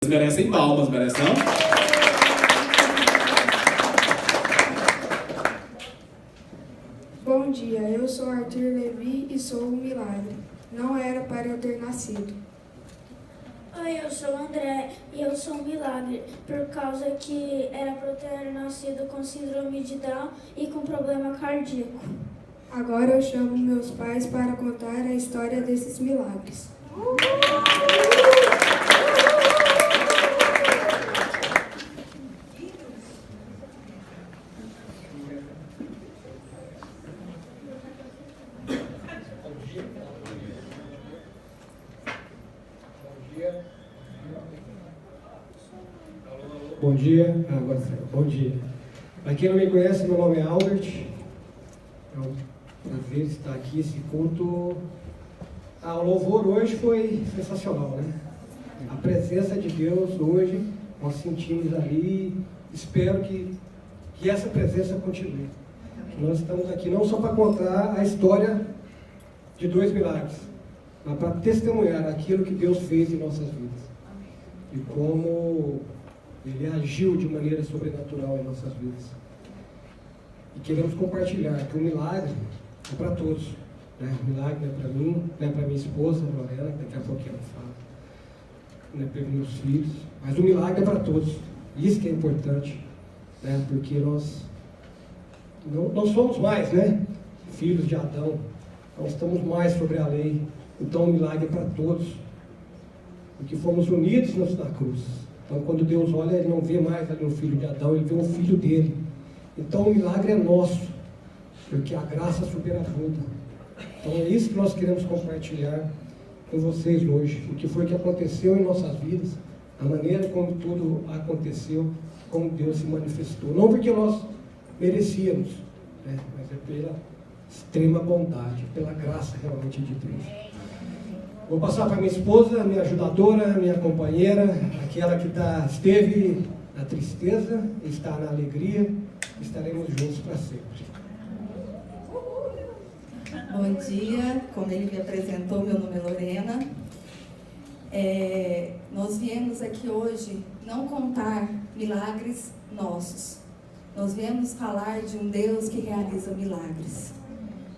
Merecem palmas, merece não? Bom dia, eu sou Arthur Levi e sou um milagre. Não era para eu ter nascido. Oi, eu sou o André e eu sou um milagre, por causa que era para eu ter nascido com síndrome de Down e com problema cardíaco. Agora eu chamo meus pais para contar a história desses milagres. Bom dia. Agora sim. Bom dia. Para quem não me conhece, meu nome é Albert. É um prazer estar aqui. Esse culto. O louvor hoje foi sensacional, né? A presença de Deus hoje, nós sentimos ali. Espero que essa presença continue. Nós estamos aqui não só para contar a história de 2 milagres, mas para testemunhar aquilo que Deus fez em nossas vidas. E como Ele agiu de maneira sobrenatural em nossas vidas. E queremos compartilhar que o milagre é para todos. Né? O milagre é para mim, não é para minha esposa, Lorena, que daqui a pouco ela fala. Não é para meus filhos. Mas o milagre é para todos. Isso que é importante. Né? Porque nós não somos mais, né? Filhos de Adão. Nós estamos mais sobre a lei. Então o milagre é para todos. Porque fomos unidos na cruz. Então, quando Deus olha, Ele não vê mais ali um filho de Adão, Ele vê um filho dele. Então, o milagre é nosso, porque a graça supera tudo. Então, é isso que nós queremos compartilhar com vocês hoje. O que foi que aconteceu em nossas vidas, a maneira como tudo aconteceu, como Deus se manifestou. Não porque nós merecíamos, né? Mas é pela extrema bondade, pela graça realmente de Deus. Vou passar para minha esposa, minha ajudadora, minha companheira, aquela que esteve na tristeza, está na alegria, estaremos juntos para sempre. Bom dia, como ele me apresentou, meu nome é Lorena. Nós viemos aqui hoje não contar milagres nossos. Nós viemos falar de um Deus que realiza milagres.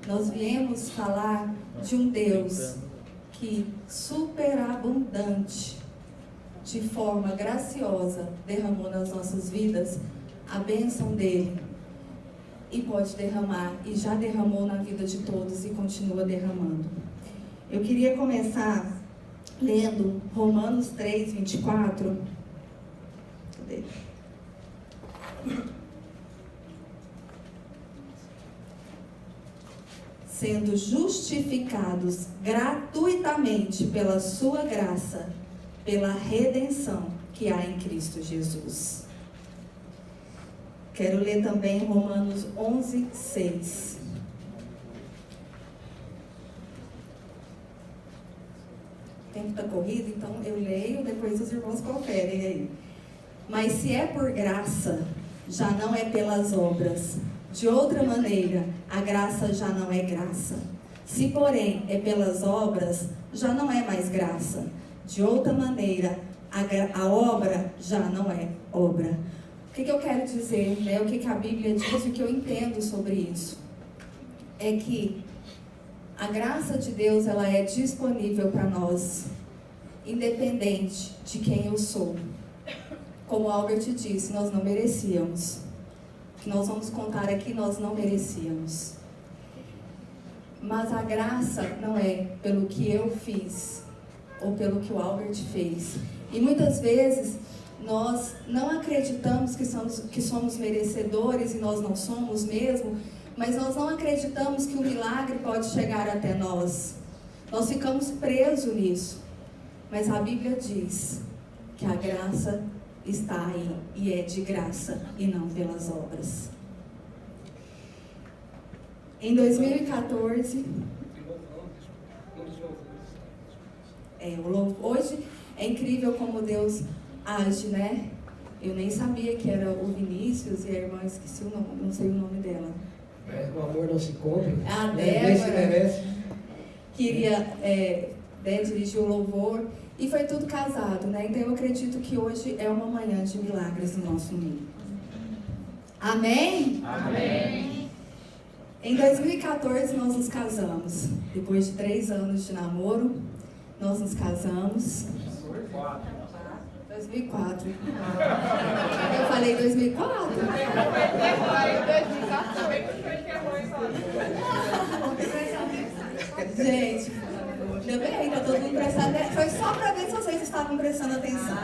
Nós viemos falar de um Deus que superabundante, de forma graciosa, derramou nas nossas vidas a bênção dele e pode derramar, e já derramou na vida de todos e continua derramando. Eu queria começar lendo Romanos 3, 24. Cadê? Sendo justificados gratuitamente pela sua graça, pela redenção que há em Cristo Jesus. Quero ler também Romanos 11, 6. O tempo está corrido, então eu leio, depois os irmãos conferem aí. Mas se é por graça, já não é pelas obras. De outra maneira, a graça já não é graça. Se, porém, é pelas obras, já não é mais graça. De outra maneira, a obra já não é obra. O que eu quero dizer, né? O que a Bíblia diz, o que eu entendo sobre isso, é que a graça de Deus, ela é disponível para nós, independente de quem eu sou. Como Albert disse, nós não merecíamos. O que nós vamos contar aqui, nós não merecíamos. Mas a graça não é pelo que eu fiz ou pelo que o Albert fez. E muitas vezes nós não acreditamos que somos merecedores, e nós não somos mesmo, mas nós não acreditamos que o milagre pode chegar até nós. Nós ficamos presos nisso. Mas a Bíblia diz que a graça está aí e é de graça e não pelas obras. Em 2014, hoje é incrível como Deus age, né? Eu nem sabia que era o Vinícius e a irmã, esqueci o nome, não sei o nome dela. O amor não se compra. A Débora queria dirigir o louvor. E foi tudo casado, né? Então eu acredito que hoje é uma manhã de milagres no nosso meio. Amém? Amém. Em 2014 nós nos casamos. Depois de 3 anos de namoro, nós nos casamos. 2004. Eu falei 2004. Gente, ainda bem, tá todo mundo prestando atenção. Foi só para ver se vocês estavam prestando atenção.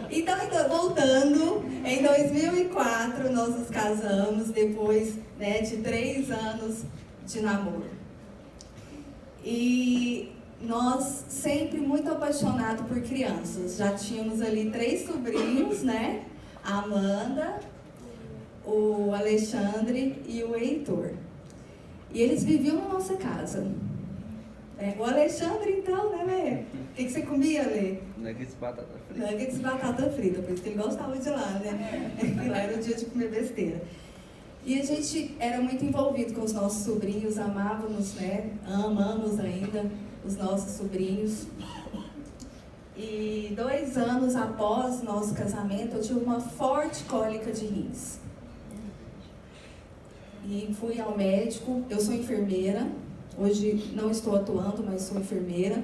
Então, voltando, em 2004 nós nos casamos, depois, né, de 3 anos de namoro. E nós sempre muito apaixonados por crianças. Já tínhamos ali 3 sobrinhos, né? A Amanda, o Alexandre e o Heitor. E eles viviam na nossa casa. O Alexandre, então, né, Lê? O que você comia, Lê? Nuggets de batata frita. Nuggets de batata frita, por isso que ele gostava de lá, né? E lá era o dia de comer besteira. E a gente era muito envolvido com os nossos sobrinhos, amávamos, né? Amamos ainda os nossos sobrinhos. E 2 anos após nosso casamento, eu tive uma forte cólica de rins. E fui ao médico. Eu sou enfermeira, hoje não estou atuando, mas sou enfermeira.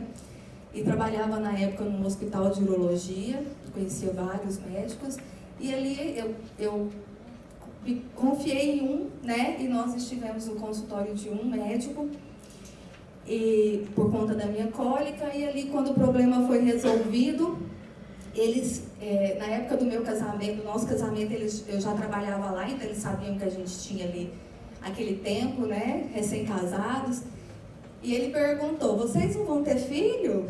E trabalhava na época num hospital de urologia, conhecia vários médicos. E ali eu confiei em um, né? E nós estivemos no consultório de um médico. E por conta da minha cólica, e ali quando o problema foi resolvido, eles, na época do meu casamento, do nosso casamento, eu já trabalhava lá, então eles sabiam que a gente tinha ali aquele tempo, né, recém-casados, e ele perguntou, vocês não vão ter filho?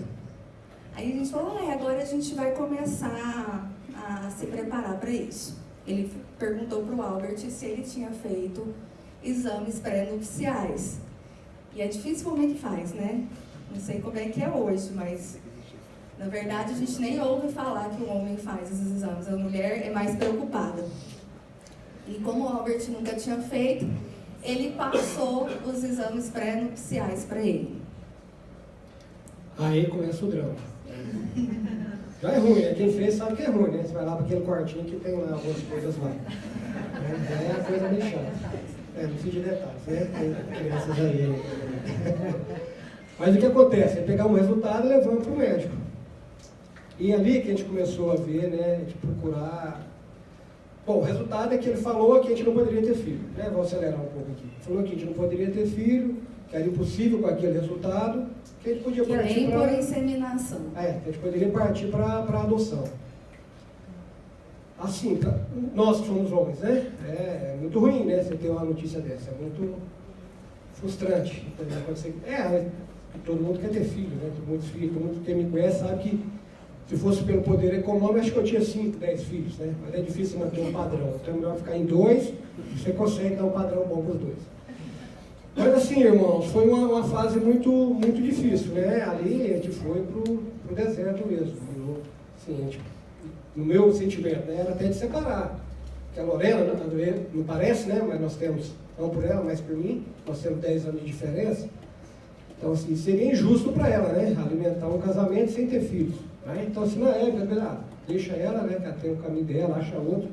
Aí a gente falou, agora a gente vai começar a se preparar para isso. Ele perguntou para o Albert se ele tinha feito exames pré-nupciais. E é difícil como é que faz, né? Não sei como é que é hoje, mas na verdade a gente nem ouve falar que o homem faz esses exames, a mulher é mais preocupada. E como o Albert nunca tinha feito, ele passou os exames pré-nupciais para ele. Aí começa o drama. Já é ruim, né? Quem fez sabe que é ruim, né? Você vai lá para aquele quartinho que tem lá algumas coisas lá. É a coisa meio chata. Não precisa de detalhes, né? Tem crianças aí. Mas o que acontece? É pegar um resultado e levando para o médico. E ali que a gente começou a ver, né? De procurar. Bom, o resultado é que ele falou que a gente não poderia ter filho, né? Vou acelerar um pouco aqui. Falou que a gente não poderia ter filho, que era impossível com aquele resultado, que a gente podia partir para... Que nem por inseminação. que a gente poderia partir para adoção. Assim, nós que somos homens, né? É muito ruim, né? Você ter uma notícia dessa. É muito frustrante. Todo mundo quer ter filho, né? Todo mundo que me conhece sabe que se fosse pelo poder econômico, acho que eu tinha 5, 10 filhos, né? Mas é difícil manter um padrão. Então é melhor ficar em 2, você consegue dar um padrão bom para os 2. Mas assim, irmãos, foi uma fase muito, muito difícil, né? Ali a gente foi pro deserto mesmo. Assim, no meu sentimento, né, era até de separar. Porque a Lorena, não parece, né, mas nós temos, não por ela, mas por mim, nós temos 10 anos de diferença. Então, assim, seria injusto para ela, né, alimentar um casamento sem ter filhos. Né? Então, assim, não é verdade. Deixa ela, né, que ela tem o caminho dela, acha outro,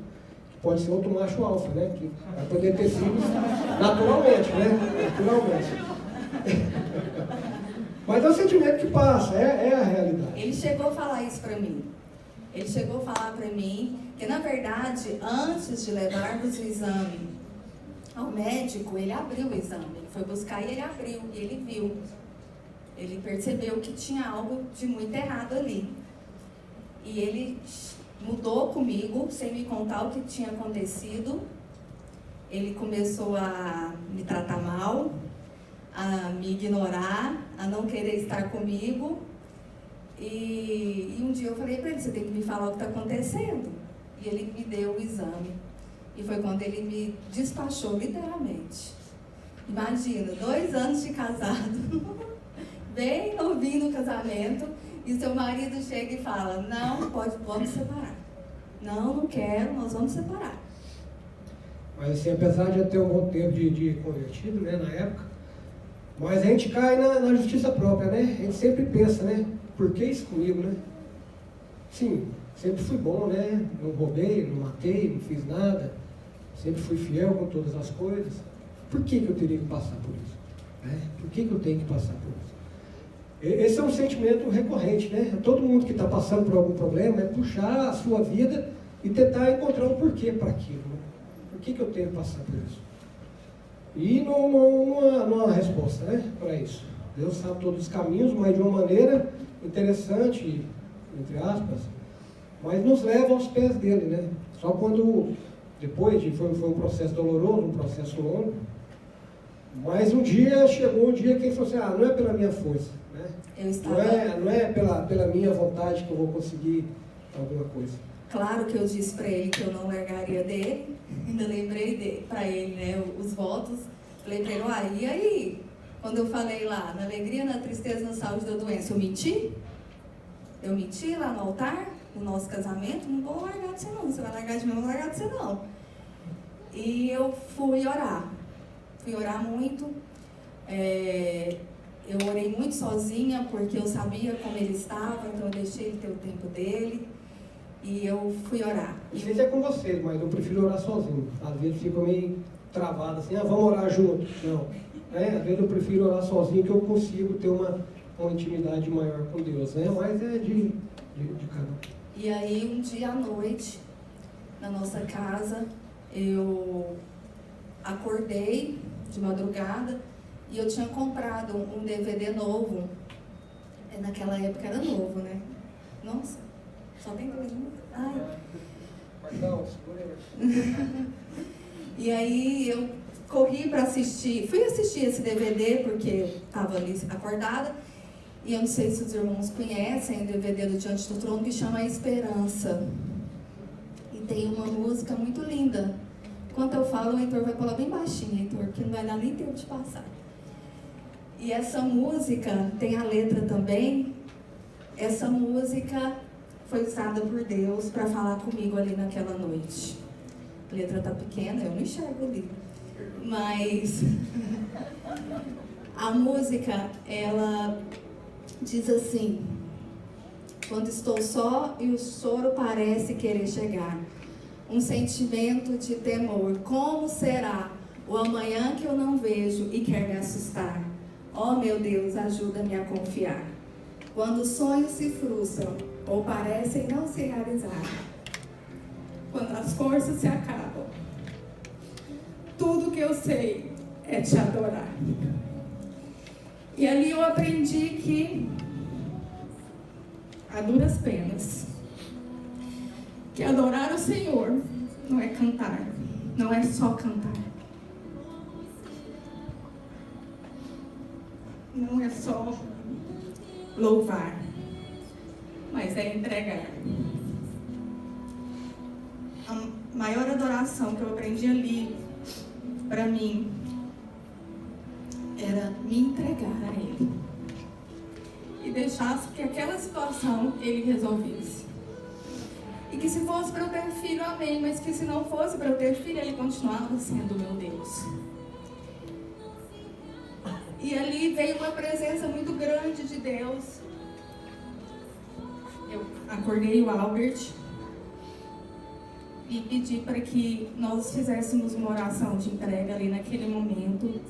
que pode ser outro macho alfa, né, que vai poder ter filhos naturalmente, né, naturalmente. Mas é o sentimento que passa, é a realidade. Ele chegou a falar isso para mim. Ele chegou a falar para mim que, na verdade, antes de levarmos o exame ao médico, ele abriu o exame. Ele foi buscar e ele abriu, e ele viu. Ele percebeu que tinha algo de muito errado ali. E ele mudou comigo, sem me contar o que tinha acontecido. Ele começou a me tratar mal, a me ignorar, a não querer estar comigo. E um dia eu falei para ele, você tem que me falar o que está acontecendo. E ele me deu o exame. E foi quando ele me despachou, literalmente. Imagina, 2 anos de casado, bem novinho no casamento, e seu marido chega e fala, não, vamos separar. Não quero, nós vamos separar. Mas assim, apesar de eu ter um bom tempo de convertido, né, na época, mas a gente cai na justiça própria, né? A gente sempre pensa, né? por que isso comigo, né? Sim, sempre fui bom, né? Não roubei, não matei, não fiz nada. Sempre fui fiel com todas as coisas. Por que eu teria que passar por isso? Né? Por que eu tenho que passar por isso? Esse é um sentimento recorrente, né? Todo mundo que está passando por algum problema é puxar a sua vida e tentar encontrar um porquê para aquilo. Né? Por que eu tenho que passar por isso? E não há resposta, né, para isso. Deus sabe todos os caminhos, mas de uma maneira interessante, entre aspas, mas nos leva aos pés dele, né? Só quando, depois foi um processo doloroso, um processo longo, mas chegou um dia que ele falou assim, não é pela minha força, né? Não é pela minha vontade que eu vou conseguir alguma coisa. Claro que eu disse para ele que eu não largaria dele, ainda lembrei para ele, né, os votos. Falei para ele, e aí? Quando eu falei lá, na alegria, na tristeza, na saúde da doença, eu menti? Eu menti lá no altar, no nosso casamento? Não vou largar de você não, você vai largar de mim, eu não vou largar de você não. E eu fui orar muito, eu orei muito sozinha, porque eu sabia como ele estava, então eu deixei ele ter o tempo dele. E eu fui orar. Não sei se é com vocês, mas eu prefiro orar sozinho. Às vezes fico meio travado assim, vamos orar junto. Não. Às vezes eu prefiro orar sozinho, que eu consigo ter uma intimidade maior com Deus. Né? Mas é de cada um. E aí, um dia à noite, na nossa casa, eu acordei de madrugada e eu tinha comprado um DVD novo. Naquela época era novo, né? Nossa. Só tem 2 minutos? E aí eu corri para fui assistir esse DVD porque eu estava ali acordada. E eu não sei se os irmãos conhecem o DVD do Diante do Trono, que chama A Esperança. E tem uma música muito linda. Enquanto eu falo, o Heitor vai falar bem baixinho, Heitor, que não vai dar nem tempo de passar. E essa música, tem a letra também. Essa música foi usada por Deus para falar comigo ali naquela noite. A letra tá pequena, eu não enxergo ali. Mas a música, ela diz assim: quando estou só e o choro parece querer chegar, um sentimento de temor, como será o amanhã que eu não vejo e quer me assustar? Oh meu Deus, ajuda-me a confiar. Quando os sonhos se frustram ou parecem não se realizar, quando as forças se acabam, tudo que eu sei é te adorar. E ali eu aprendi que, a duras penas, que adorar o Senhor não é cantar, não é só cantar. Não é só louvar, mas é entregar. A maior adoração que eu aprendi ali, para mim, era me entregar a Ele. E deixasse que aquela situação Ele resolvesse. E que se fosse para eu ter filho, amém, mas que se não fosse para eu ter filho, Ele continuava sendo meu Deus. E ali veio uma presença muito grande de Deus. Eu acordei o Albert e pedi para que nós fizéssemos uma oração de entrega ali naquele momento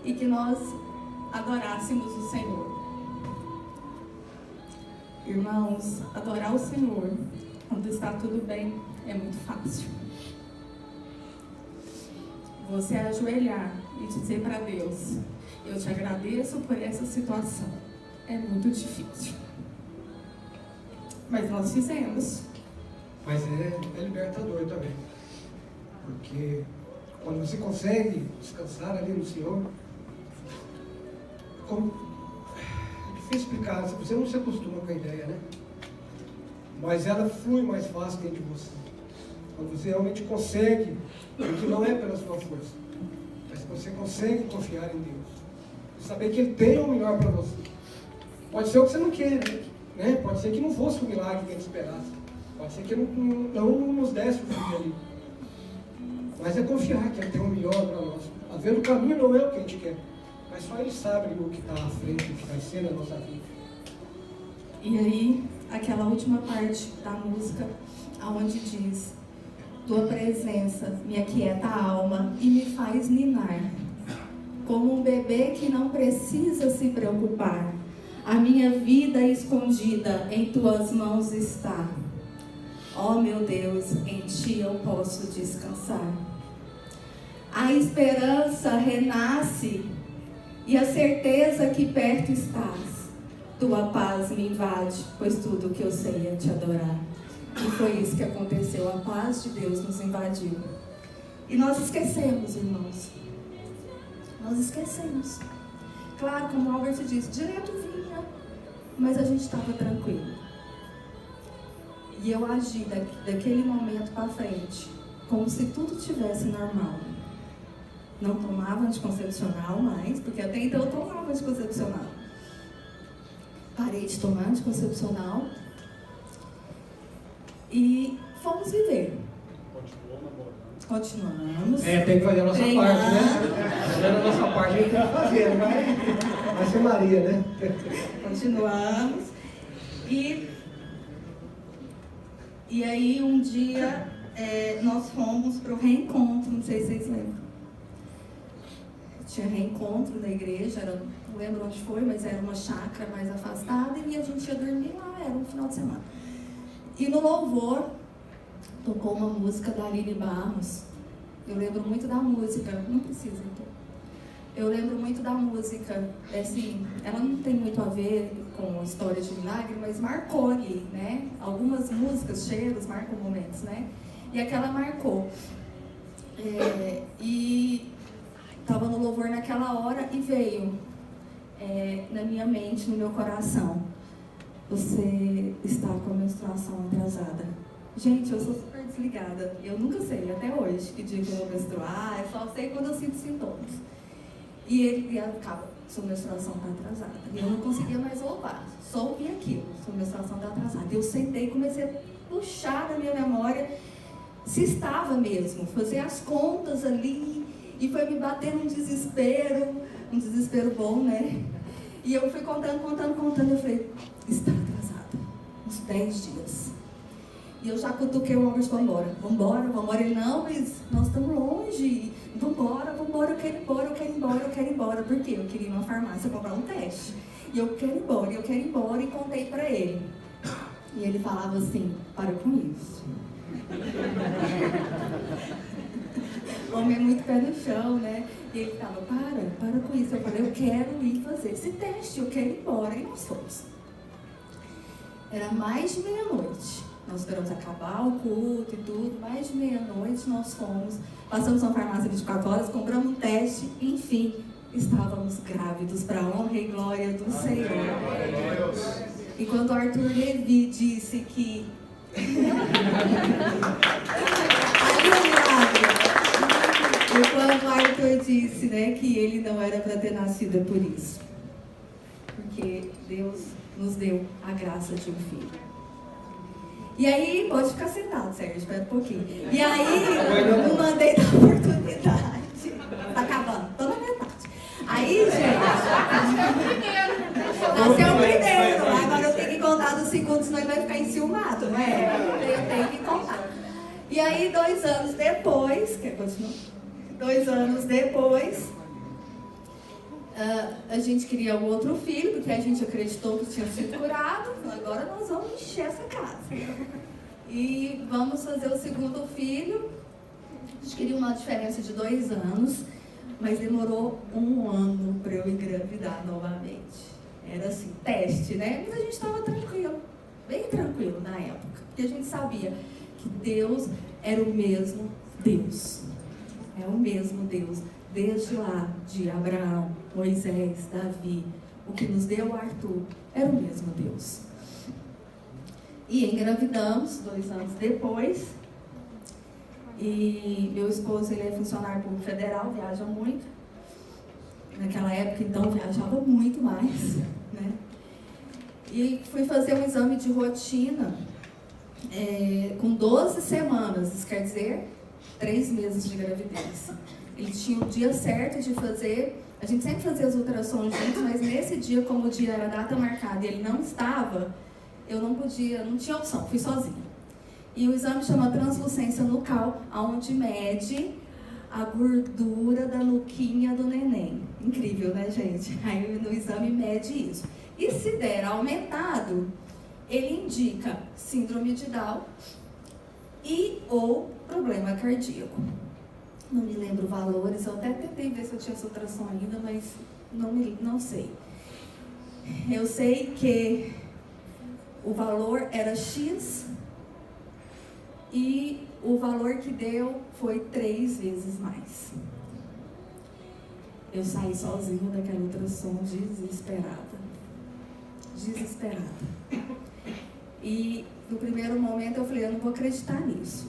e que nós adorássemos o Senhor. Irmãos, adorar o Senhor quando está tudo bem é muito fácil. Você ajoelhar e dizer para Deus: eu te agradeço por essa situação, é muito difícil. Mas nós fizemos. Mas é libertador também. Porque quando você consegue descansar ali no Senhor, é difícil explicar, você não se acostuma com a ideia, né? Mas ela flui mais fácil dentro de você. Quando você realmente consegue, porque não é pela sua força, mas você consegue confiar em Deus. Saber que Ele tem o melhor para você. Pode ser o que você não quer, né? Pode ser que não fosse o milagre que a gente esperasse. Pode ser que Ele não nos desse o filho ali. Mas é confiar que Ele tem o melhor para nós. Às vezes o caminho não é o que a gente quer, mas só Ele sabe o que está à frente, o que vai ser na nossa vida. E aí, aquela última parte da música, aonde diz: tua presença me aquieta a alma e me faz ninar. Como um bebê que não precisa se preocupar, a minha vida escondida em tuas mãos está. Ó meu Deus, em ti eu posso descansar. A esperança renasce e a certeza que perto estás. Tua paz me invade, pois tudo que eu sei é te adorar. E foi isso que aconteceu, a paz de Deus nos invadiu. E nós esquecemos, irmãos. Nós esquecemos. Claro, como o Albert disse, direto vinha, mas a gente estava tranquilo. E eu agi daquele momento para frente, como se tudo tivesse normal. Não tomava anticoncepcional mais, porque até então eu tomava anticoncepcional. Parei de tomar anticoncepcional e fomos viver. Continuamos. Tem que fazer a nossa parte, né? Fazendo a nossa parte, a gente tem que fazer, não vai ser Maria, né? Continuamos. E aí, um dia, nós fomos para o reencontro, não sei se vocês lembram. Tinha reencontro na igreja, não lembro onde foi, mas era uma chácara mais afastada e a gente ia dormir lá, era um final de semana. E no louvor, tocou uma música da Aline Barros. Eu lembro muito da música, não precisa então. Eu lembro muito da música, assim, ela não tem muito a ver com a história de milagre, mas marcou ali, né? Algumas músicas, cheiros, marcam momentos, né? E aquela marcou. E estava no louvor naquela hora e veio na minha mente, no meu coração: você está com a menstruação atrasada. Gente, eu sou super desligada. Eu nunca sei, até hoje, que dia que eu vou menstruar. Eu só sei quando eu sinto sintomas. E ele acaba, sua menstruação está atrasada. E eu não conseguia mais louvar. Só ouvi aquilo, sua menstruação está atrasada. Eu sentei e comecei a puxar na minha memória se estava mesmo. Fazer as contas ali. E foi me bater um desespero bom, né? E eu fui contando. Eu falei: está atrasada. Uns 10 dias. E eu já cutuquei o Albert: vambora. Ele: não, mas nós estamos longe. Vambora, eu quero ir embora. Por quê? Eu queria ir numa farmácia comprar um teste. E eu quero ir embora. E contei pra ele. E ele falava assim: para com isso. O homem é muito pé no chão, né? E ele falava: para com isso. Eu falei: eu quero ir fazer esse teste, eu quero ir embora. E nós fomos. Era mais de meia-noite. Nós esperamos acabar o culto e tudo. Mais de meia-noite nós fomos. Passamos na farmácia 24 horas, compramos um teste. Enfim, estávamos grávidos para a honra e glória do Senhor. E quando o Arthur Levi disse que... E quando o Arthur disse, né, que ele não era para ter nascido por isso. Porque Deus nos deu a graça de um filho. E aí, pode ficar sentado, Sérgio, espera um pouquinho. E aí, eu mandei da oportunidade. Tá acabando, tô na metade. Aí, gente... Nasceu o primeiro. Agora eu tenho que contar dos segundos, senão ele vai ficar enciumado, não é? Eu tenho que contar. E aí, 2 anos depois... Quer continuar? 2 anos depois... a gente queria um outro filho, porque a gente acreditou que tinha sido curado. Agora nós vamos encher essa casa. E vamos fazer o segundo filho. A gente queria uma diferença de 2 anos, mas demorou 1 ano para eu engravidar novamente. Era assim, teste, né? Mas a gente estava tranquilo, bem tranquilo na época, porque a gente sabia que Deus era o mesmo Deus. É o mesmo Deus. Desde lá, de Abraão, Moisés, Davi, o que nos deu Arthur, era o mesmo Deus. E engravidamos 2 anos depois. E meu esposo, ele é funcionário público federal, viaja muito. Naquela época, então, viajava muito mais, né? E fui fazer um exame de rotina com 12 semanas, isso quer dizer 3 meses de gravidez. Ele tinha o dia certo de fazer, a gente sempre fazia as ultrassons juntos, mas nesse dia, como o dia era a data marcada e ele não estava, eu não podia, não tinha opção, fui sozinha. E o exame chama translucência nucal, onde mede a gordura da nuquinha do neném. Incrível, né, gente? Aí no exame mede isso. E se der aumentado, ele indica síndrome de Down e ou problema cardíaco. Não me lembro valores, eu até tentei ver se eu tinha essa ultrassom ainda, mas não sei. Eu sei que o valor era X e o valor que deu foi 3 vezes mais. Eu saí sozinha daquela ultrassom desesperada. E no primeiro momento eu falei, eu não vou acreditar nisso.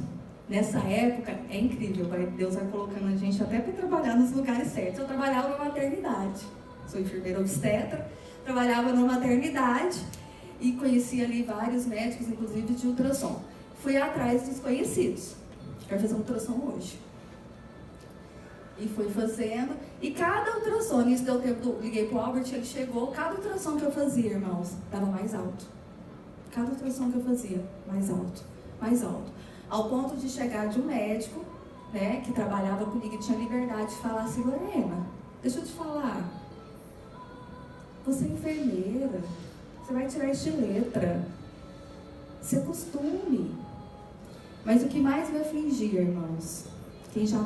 Nessa época, é incrível, Deus vai colocando a gente até para trabalhar nos lugares certos. Eu trabalhava na maternidade, sou enfermeira obstetra, trabalhava na maternidade e conheci ali vários médicos, inclusive de ultrassom. Fui atrás dos conhecidos, quero fazer um ultrassom hoje. E fui fazendo, e cada ultrassom, nisso deu tempo, liguei pro Albert, ele chegou, cada ultrassom que eu fazia, irmãos, dava mais alto. Cada ultrassom que eu fazia, mais alto, mais alto. Ao ponto de chegar de um médico, né, que trabalhava comigo e tinha liberdade de falar assim, Lorena, deixa eu te falar, você é enfermeira, você vai tirar isso de letra, isso é costume. Mas o que mais me afligia, irmãos, quem já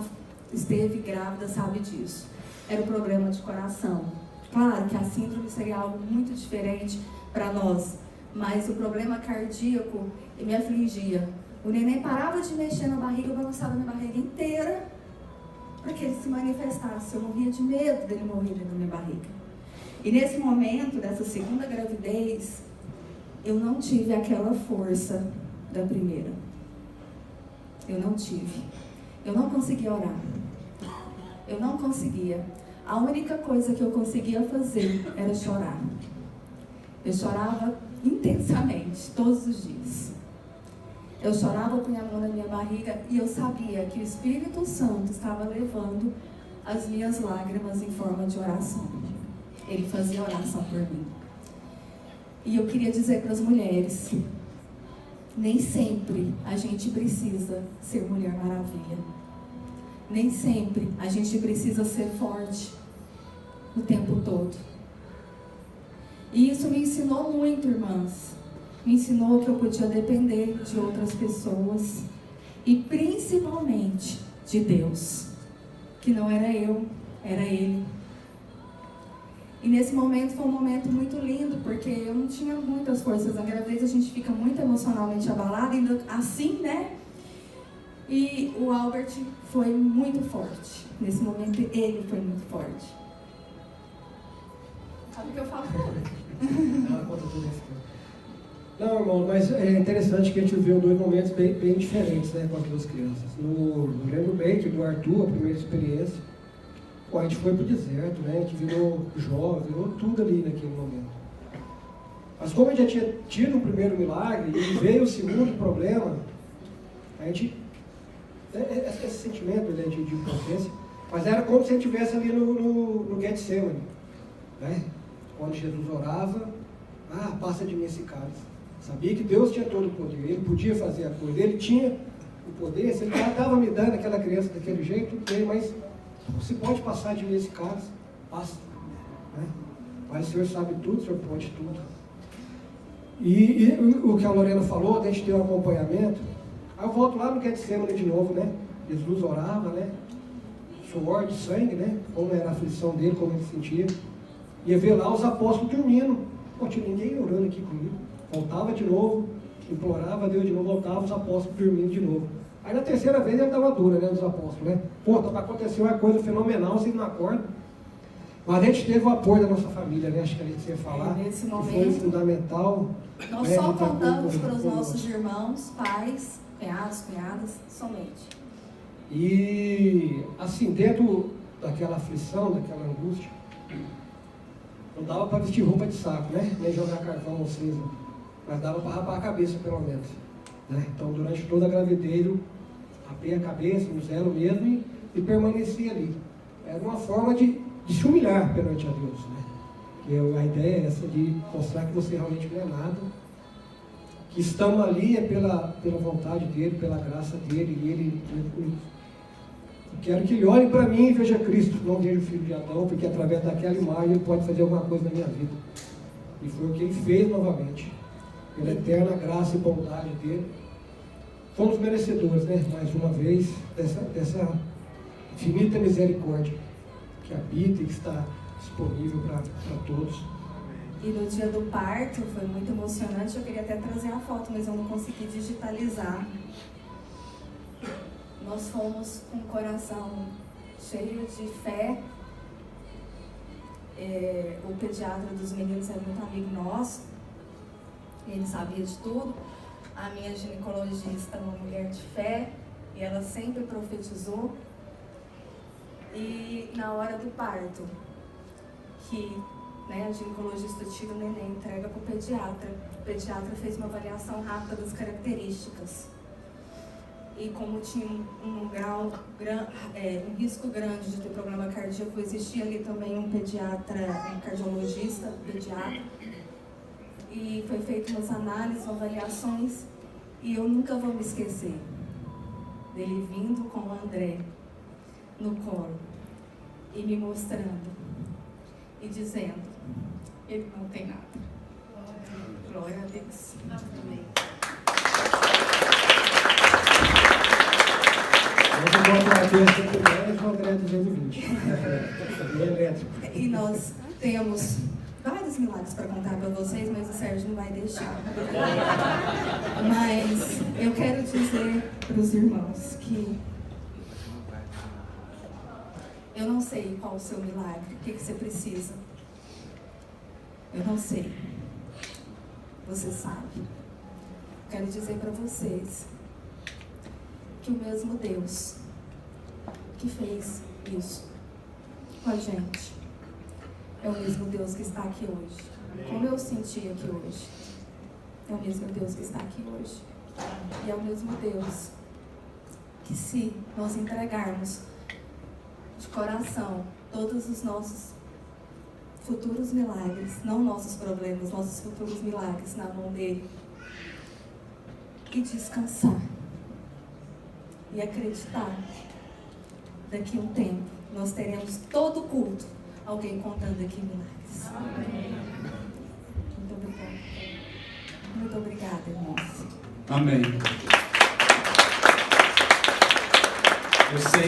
esteve grávida sabe disso, era o problema de coração. Claro que a síndrome seria algo muito diferente para nós, mas o problema cardíaco me afligia. O neném parava de mexer na barriga, eu balançava minha barriga inteira para que ele se manifestasse. Eu morria de medo dele morrer dentro da minha barriga. E nesse momento, dessa segunda gravidez, eu não tive aquela força da primeira. Eu não tive. Eu não conseguia orar. Eu não conseguia. A única coisa que eu conseguia fazer era chorar. Eu chorava intensamente, todos os dias. Eu chorava, eu punha a mão na minha barriga e eu sabia que o Espírito Santo estava levando as minhas lágrimas em forma de oração. Ele fazia oração por mim. E eu queria dizer para as mulheres, nem sempre a gente precisa ser Mulher Maravilha. Nem sempre a gente precisa ser forte o tempo todo. E isso me ensinou muito, irmãs. Me ensinou que eu podia depender de outras pessoas e principalmente de Deus, que não era eu, era Ele. E nesse momento foi um momento muito lindo, porque eu não tinha muitas forças. Na gravidez a gente fica muito emocionalmente abalada, ainda assim, né? E o Albert foi muito forte. Nesse momento ele foi muito forte. Sabe o que eu falo? Não, irmão, mas é interessante que a gente viveu 2 momentos bem diferentes, né, com as 2 crianças. Eu lembro bem que do Arthur, a primeira experiência, a gente foi pro deserto, né, a gente virou jovem, virou tudo ali naquele momento. Mas como a gente já tinha tido o primeiro milagre e veio o segundo problema, a gente, esse sentimento, né, de impotência, mas era como se a gente estivesse ali no Getsemane, né, quando Jesus orava, passa de mim esse cálice. Sabia que Deus tinha todo o poder, Ele podia fazer a coisa, Ele tinha o poder, se Ele já estava me dando aquela criança daquele jeito, bem, mas você pode passar de mim esse cálice, passa. Né? Mas o Senhor sabe tudo, o Senhor pode tudo. E o que a Lorena falou, a gente ter um acompanhamento, aí eu volto lá no Getsemane de novo, né? Jesus orava, né? Suor de sangue, né? Como era a aflição dele, como ele sentia. Ia ver lá os apóstolos dormindo. Pô, tinha ninguém orando aqui comigo. Voltava de novo, implorava a Deus de novo, voltava os apóstolos dormindo de novo. Aí na terceira vez ele dava dura, né, dos apóstolos, né? Pô, tá para acontecer uma coisa fenomenal, vocês não acordam. Mas a gente teve o apoio da nossa família, né? Acho que a gente ia falar, nesse que momento, foi fundamental. Nós só contamos para os nossos irmãos, pais, cunhados, cunhadas, somente. E, assim, dentro daquela aflição, daquela angústia, não dava para vestir roupa de saco, né? Nem jogar carvão ou cinza. Mas dava para rapar a cabeça, pelo menos. Né? Então, durante toda a gravidez, eu rapei a cabeça, no zero mesmo, e permaneci ali. Era uma forma de se humilhar perante a Deus. Né? Que a ideia é essa de mostrar que você realmente não é nada. que estamos ali é pela vontade dele, pela graça dele, e eu quero que ele olhe para mim e veja Cristo, não veja o filho de Adão, porque através daquela imagem ele pode fazer alguma coisa na minha vida. E foi o que ele fez novamente, pela eterna graça e bondade dele. Fomos merecedores, né, mais uma vez, dessa infinita misericórdia que habita e que está disponível para todos. E no dia do parto foi muito emocionante. Eu queria até trazer a foto, mas eu não consegui digitalizar. Nós fomos com o coração cheio de fé. O pediatra dos meninos era muito amigo nosso. Ele sabia de tudo. A minha ginecologista é uma mulher de fé. E ela sempre profetizou. E na hora do parto, que a ginecologista tira o neném, entrega para o pediatra. O pediatra fez uma avaliação rápida das características. E como tinha um risco grande de ter problema cardíaco, existia ali também um pediatra, um cardiologista, pediatra. E foi feita umas análises, avaliações, e eu nunca vou me esquecer dele vindo com o André no colo e me mostrando e dizendo: ele não tem nada. Glória a Deus. Amém. Eu vou botar aqui esse 110 e o André 220. É elétrico. E nós temos vários milagres para contar para vocês, mas o Sérgio não vai deixar. Mas eu quero dizer para os irmãos que eu não sei qual o seu milagre, o que você precisa. Eu não sei. Você sabe. Quero dizer para vocês que o mesmo Deus que fez isso com a gente é o mesmo Deus que está aqui hoje. Como eu senti aqui hoje, é o mesmo Deus que está aqui hoje. E é o mesmo Deus que, se nós entregarmos de coração todos os nossos futuros milagres, não nossos problemas, nossos futuros milagres na mão dele, e descansar e acreditar, daqui a um tempo nós teremos todo culto alguém contando aqui milagres. Amém. Muito obrigada. Muito obrigada, irmãos. Amém. Eu sei.